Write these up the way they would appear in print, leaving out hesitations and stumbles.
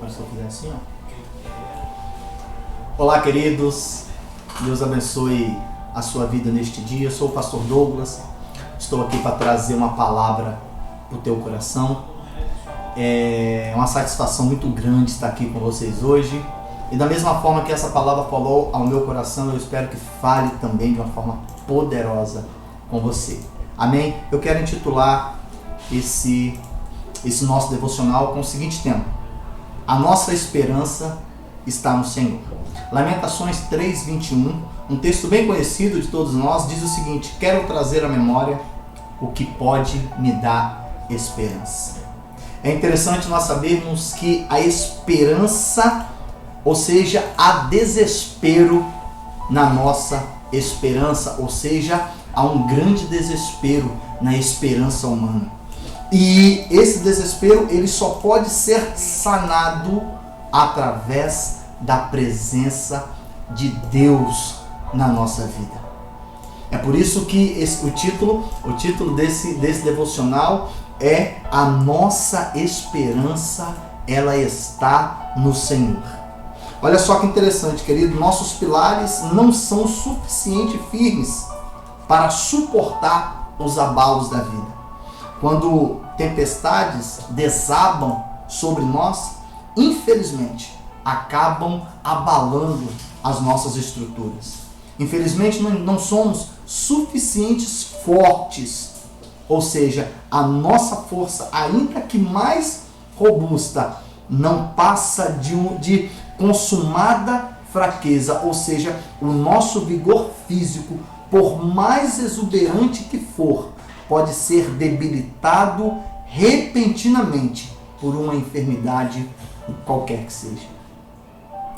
Mas se eu fizer assim, ó. Olá, queridos. Deus abençoe a sua vida neste dia. Eu sou o pastor Douglas. Estou aqui para trazer uma palavra para o teu coração. É uma satisfação muito grande estar aqui com vocês hoje. E da mesma forma que essa palavra falou ao meu coração, eu espero que fale também de uma forma poderosa com você. Amém? Eu quero intitular esse nosso devocional com o seguinte tema: a nossa esperança está no Senhor. Lamentações 3:21, um texto bem conhecido de todos nós, diz o seguinte: quero trazer à memória o que pode me dar esperança. É interessante nós sabermos que a esperança, ou seja, há desespero na nossa esperança, ou seja, há um grande desespero na esperança humana. E esse desespero, ele só pode ser sanado através da presença de Deus na nossa vida. É por isso que o título desse devocional é: a nossa esperança, ela está no Senhor. Olha só que interessante, querido, nossos pilares não são suficientemente firmes para suportar os abalos da vida. Quando tempestades desabam sobre nós, infelizmente, acabam abalando as nossas estruturas. Infelizmente, não somos suficientes fortes, ou seja, a nossa força, ainda que mais robusta, não passa de consumada fraqueza, ou seja, o nosso vigor físico, por mais exuberante que for, pode ser debilitado repentinamente por uma enfermidade qualquer que seja.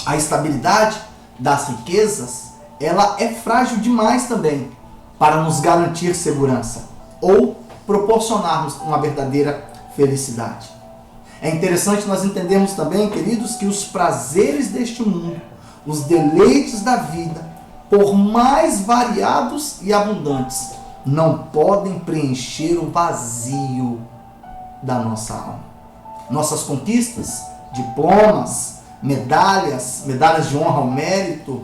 A estabilidade das riquezas, ela é frágil demais também para nos garantir segurança ou proporcionarmos uma verdadeira felicidade. É interessante nós entendermos também, queridos, que os prazeres deste mundo, os deleites da vida, por mais variados e abundantes, não podem preencher o vazio da nossa alma. Nossas conquistas, diplomas, medalhas de honra ao mérito,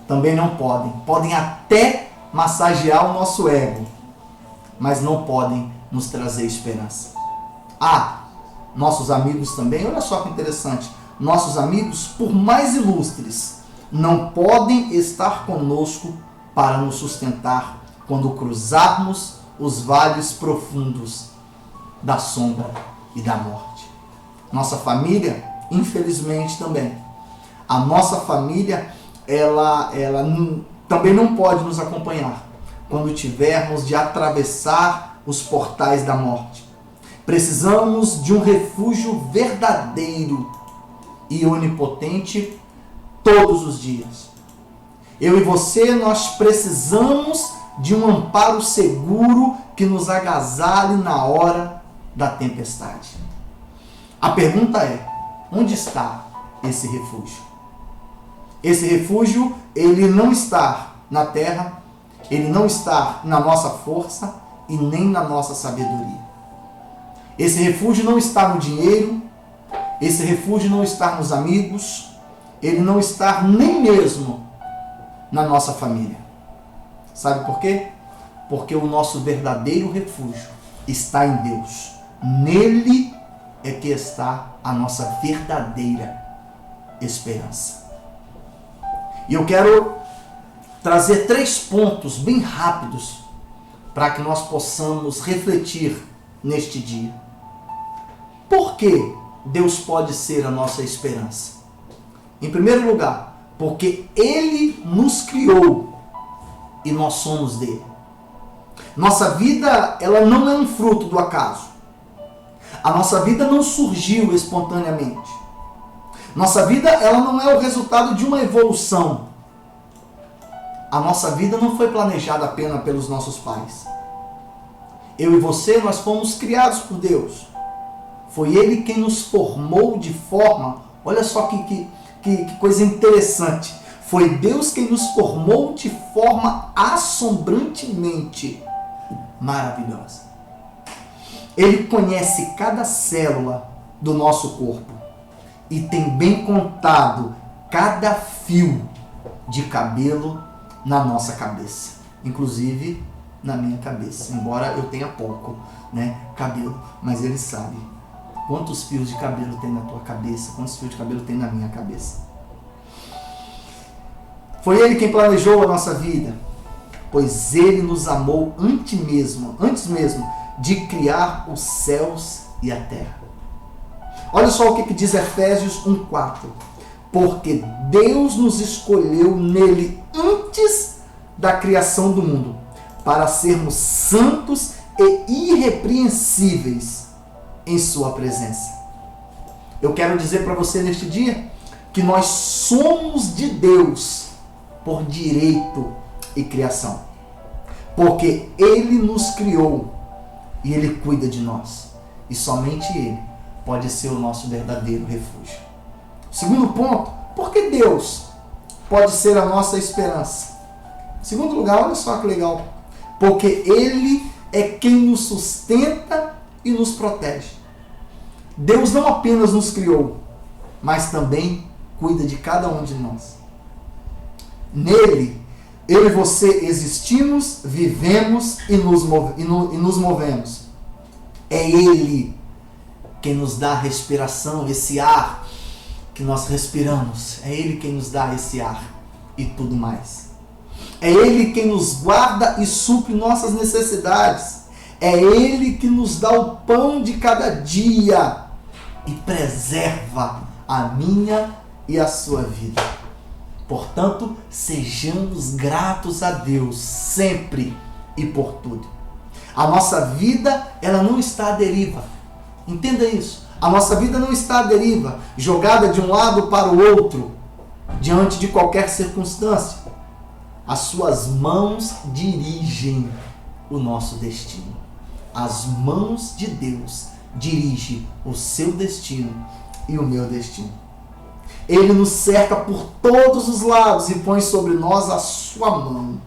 também não podem. Podem até massagear o nosso ego, mas não podem nos trazer esperança. Nossos amigos também, olha só que interessante, nossos amigos, por mais ilustres, não podem estar conosco para nos sustentar quando cruzarmos os vales profundos da sombra e da morte. Nossa família, infelizmente também, a nossa família, ela também não pode nos acompanhar quando tivermos de atravessar os portais da morte. Precisamos de um refúgio verdadeiro e onipotente todos os dias. Eu e você, nós precisamos de um amparo seguro que nos agasalhe na hora da tempestade. A pergunta é: onde está esse refúgio? Esse refúgio, ele não está na terra, ele não está na nossa força e nem na nossa sabedoria. Esse refúgio não está no dinheiro, esse refúgio não está nos amigos, ele não está nem mesmo na nossa família. Sabe por quê? Porque o nosso verdadeiro refúgio está em Deus. Nele é que está a nossa verdadeira esperança. E eu quero trazer 3 pontos bem rápidos para que nós possamos refletir neste dia. Por que Deus pode ser a nossa esperança? Em primeiro lugar, porque Ele nos criou e nós somos dele. Nossa vida, ela não é um fruto do acaso. A nossa vida não surgiu espontaneamente. Nossa vida, ela não é o resultado de uma evolução. A nossa vida não foi planejada apenas pelos nossos pais. Eu e você, nós fomos criados por Deus. Foi Ele quem nos formou de forma, olha só que coisa interessante. Foi Deus quem nos formou de forma assombrantemente maravilhosa. Ele conhece cada célula do nosso corpo e tem bem contado cada fio de cabelo na nossa cabeça, inclusive na minha cabeça, embora eu tenha pouco, cabelo, mas Ele sabe quantos fios de cabelo tem na tua cabeça, quantos fios de cabelo tem na minha cabeça. Foi Ele quem planejou a nossa vida, pois Ele nos amou antes mesmo de criar os céus e a terra. Olha só o que diz Efésios 1:4. Porque Deus nos escolheu nele antes da criação do mundo, para sermos santos e irrepreensíveis em sua presença. Eu quero dizer para você neste dia que nós somos de Deus por direito e criação. Porque Ele nos criou e Ele cuida de nós. E somente Ele pode ser o nosso verdadeiro refúgio. Segundo ponto, porque Deus pode ser a nossa esperança. Segundo lugar, olha só que legal. Porque Ele é quem nos sustenta e nos protege. Deus não apenas nos criou, mas também cuida de cada um de nós. Nele, eu e você existimos, vivemos e nos movemos. É Ele quem nos dá a respiração, esse ar que nós respiramos. É Ele quem nos dá esse ar e tudo mais. É Ele quem nos guarda e supre nossas necessidades. É Ele que nos dá o pão de cada dia e preserva a minha e a sua vida. Portanto, sejamos gratos a Deus sempre e por tudo. A nossa vida, ela não está à deriva. Entenda isso. A nossa vida não está à deriva, jogada de um lado para o outro, diante de qualquer circunstância. As suas mãos dirigem o nosso destino. As mãos de Deus dirigem o seu destino e o meu destino. Ele nos cerca por todos os lados e põe sobre nós a sua mão.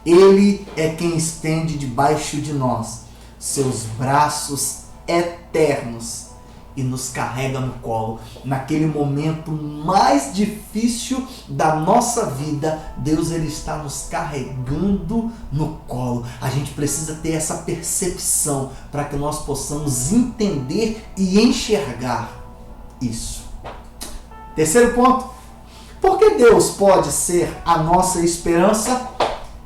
Ele é quem estende debaixo de nós seus braços eternos e nos carrega no colo. Naquele momento mais difícil da nossa vida, Deus ele está nos carregando no colo. A gente precisa ter essa percepção para que nós possamos entender e enxergar isso. Terceiro ponto, porque Deus pode ser a nossa esperança?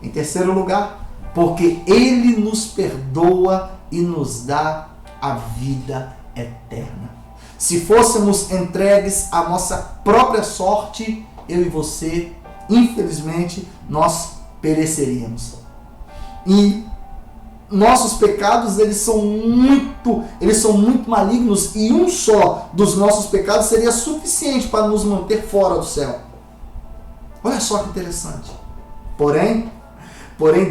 Em terceiro lugar, porque Ele nos perdoa e nos dá a vida eterna. Se fôssemos entregues à nossa própria sorte, eu e você, infelizmente, nós pereceríamos. E nossos pecados, eles são muito malignos, e um só dos nossos pecados seria suficiente para nos manter fora do céu. Olha só que interessante. Porém,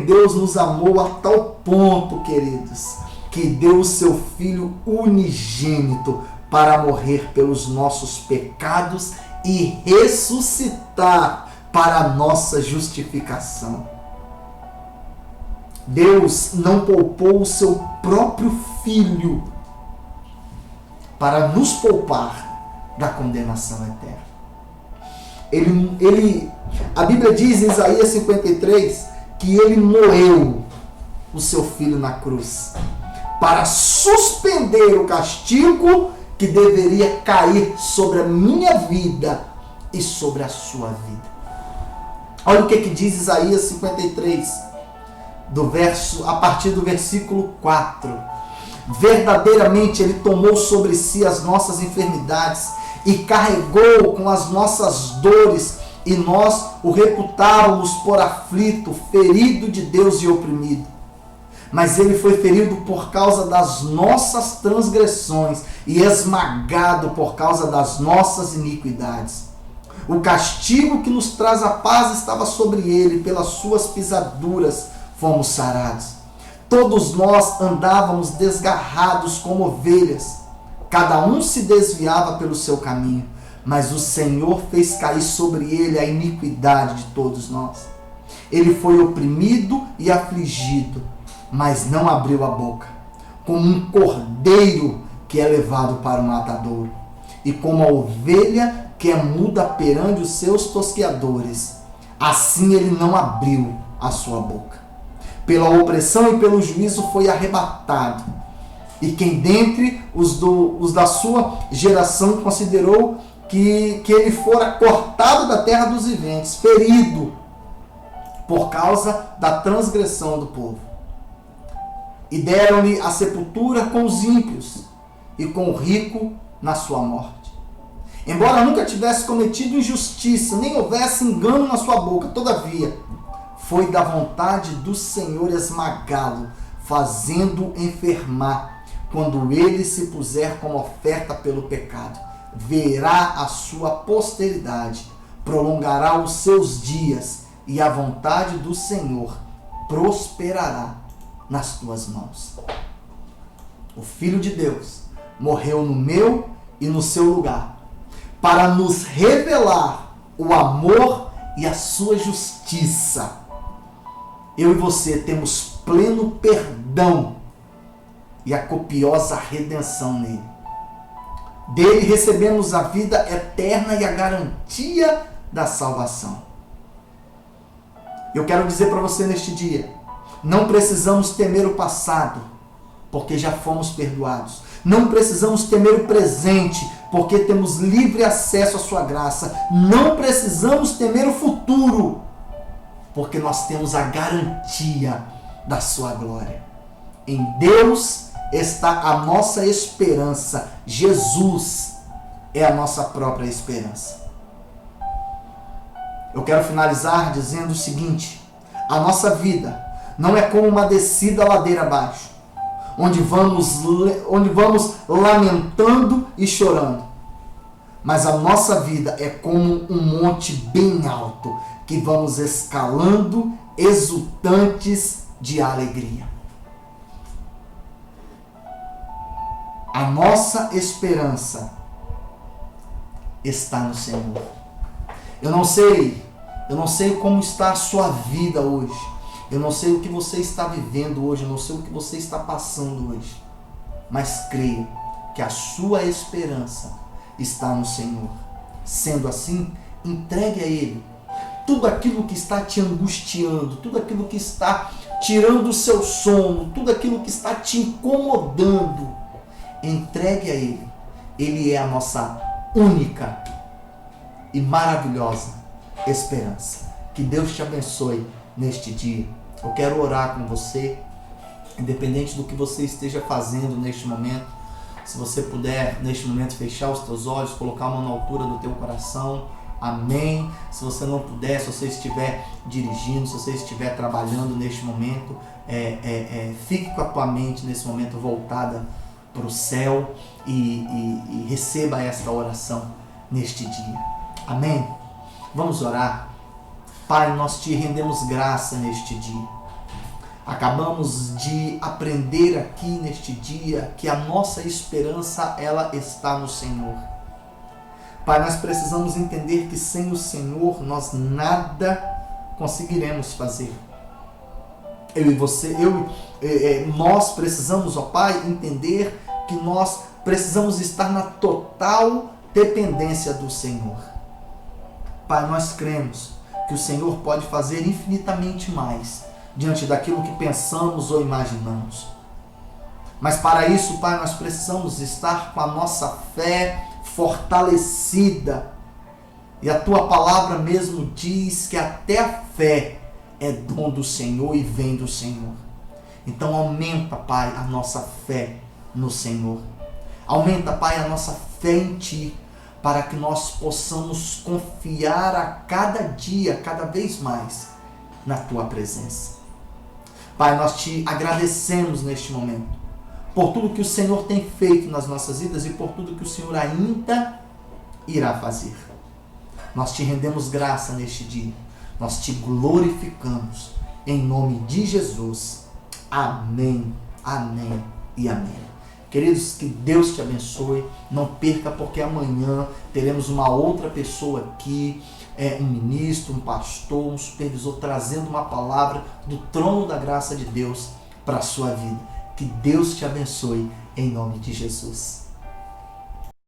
Deus nos amou a tal ponto, queridos, que deu o seu Filho unigênito para morrer pelos nossos pecados e ressuscitar para a nossa justificação. Deus não poupou o seu próprio Filho para nos poupar da condenação eterna. A Bíblia diz em Isaías 53 que Ele moeu o seu Filho na cruz para suspender o castigo que deveria cair sobre a minha vida e sobre a sua vida. Olha o que diz Isaías 53, a partir do versículo 4. Verdadeiramente Ele tomou sobre si as nossas enfermidades e carregou com as nossas dores, e nós o reputávamos por aflito, ferido de Deus e oprimido. Mas Ele foi ferido por causa das nossas transgressões e esmagado por causa das nossas iniquidades. O castigo que nos traz a paz estava sobre Ele, pelas suas pisaduras fomos sarados. Todos nós andávamos desgarrados como ovelhas, cada um se desviava pelo seu caminho, mas o Senhor fez cair sobre Ele a iniquidade de todos nós. Ele foi oprimido e afligido, mas não abriu a boca, como um cordeiro que é levado para o matadouro. e como a ovelha que é muda perante os seus tosqueadores, assim ele não abriu a sua boca. Pela opressão e pelo juízo foi arrebatado. E quem dentre os da sua geração considerou que ele fora cortado da terra dos viventes, ferido por causa da transgressão do povo. E deram-lhe a sepultura com os ímpios e com o rico na sua morte. Embora nunca tivesse cometido injustiça, nem houvesse engano na sua boca, todavia, foi da vontade do Senhor esmagá-lo, fazendo enfermar, quando ele se puser como oferta pelo pecado. Verá a sua posteridade, prolongará os seus dias, e a vontade do Senhor prosperará nas tuas mãos. O Filho de Deus morreu no meu e no seu lugar, para nos revelar o amor e a sua justiça. Eu e você temos pleno perdão e a copiosa redenção nele. Dele recebemos a vida eterna e a garantia da salvação. Eu quero dizer para você neste dia, não precisamos temer o passado, porque já fomos perdoados. Não precisamos temer o presente, porque temos livre acesso à sua graça. Não precisamos temer o futuro, porque nós temos a garantia da sua glória. Em Deus está a nossa esperança. Jesus é a nossa própria esperança. Eu quero finalizar dizendo o seguinte: a nossa vida não é como uma descida ladeira abaixo, onde vamos lamentando e chorando. Mas a nossa vida é como um monte bem alto, que vamos escalando, exultantes de alegria. A nossa esperança está no Senhor. Eu não sei como está a sua vida hoje. Eu não sei o que você está vivendo hoje, eu não sei o que você está passando hoje. Mas creio que a sua esperança está no Senhor. Sendo assim, entregue a Ele tudo aquilo que está te angustiando, tudo aquilo que está tirando o seu sono, tudo aquilo que está te incomodando. Entregue a Ele. Ele é a nossa única e maravilhosa esperança. Que Deus te abençoe neste dia. Eu quero orar com você, independente do que você esteja fazendo neste momento. Se você puder, neste momento, fechar os teus olhos, colocar a mão na altura do teu coração. Amém. Se você não puder, se você estiver dirigindo, se você estiver trabalhando neste momento, fique com a tua mente nesse momento voltada para o céu e receba esta oração neste dia. Amém. Vamos orar. Pai, nós te rendemos graça neste dia. Acabamos de aprender aqui neste dia que a nossa esperança, ela está no Senhor. Pai, nós precisamos entender que sem o Senhor nós nada conseguiremos fazer. Eu e você, nós precisamos, ó Pai, entender que nós precisamos estar na total dependência do Senhor. Pai, nós cremos que o Senhor pode fazer infinitamente mais diante daquilo que pensamos ou imaginamos. Mas para isso, Pai, nós precisamos estar com a nossa fé fortalecida. E a Tua palavra mesmo diz que até a fé é dom do Senhor e vem do Senhor. Então aumenta, Pai, a nossa fé no Senhor. Aumenta, Pai, a nossa fé em Ti, para que nós possamos confiar a cada dia, cada vez mais, na Tua presença. Pai, nós Te agradecemos neste momento, por tudo que o Senhor tem feito nas nossas vidas e por tudo que o Senhor ainda irá fazer. Nós Te rendemos graça neste dia, nós Te glorificamos, em nome de Jesus. Amém, amém e amém. Queridos, que Deus te abençoe. Não perca, porque amanhã teremos uma outra pessoa aqui, um ministro, um pastor, um supervisor, trazendo uma palavra do trono da graça de Deus para a sua vida. Que Deus te abençoe, em nome de Jesus.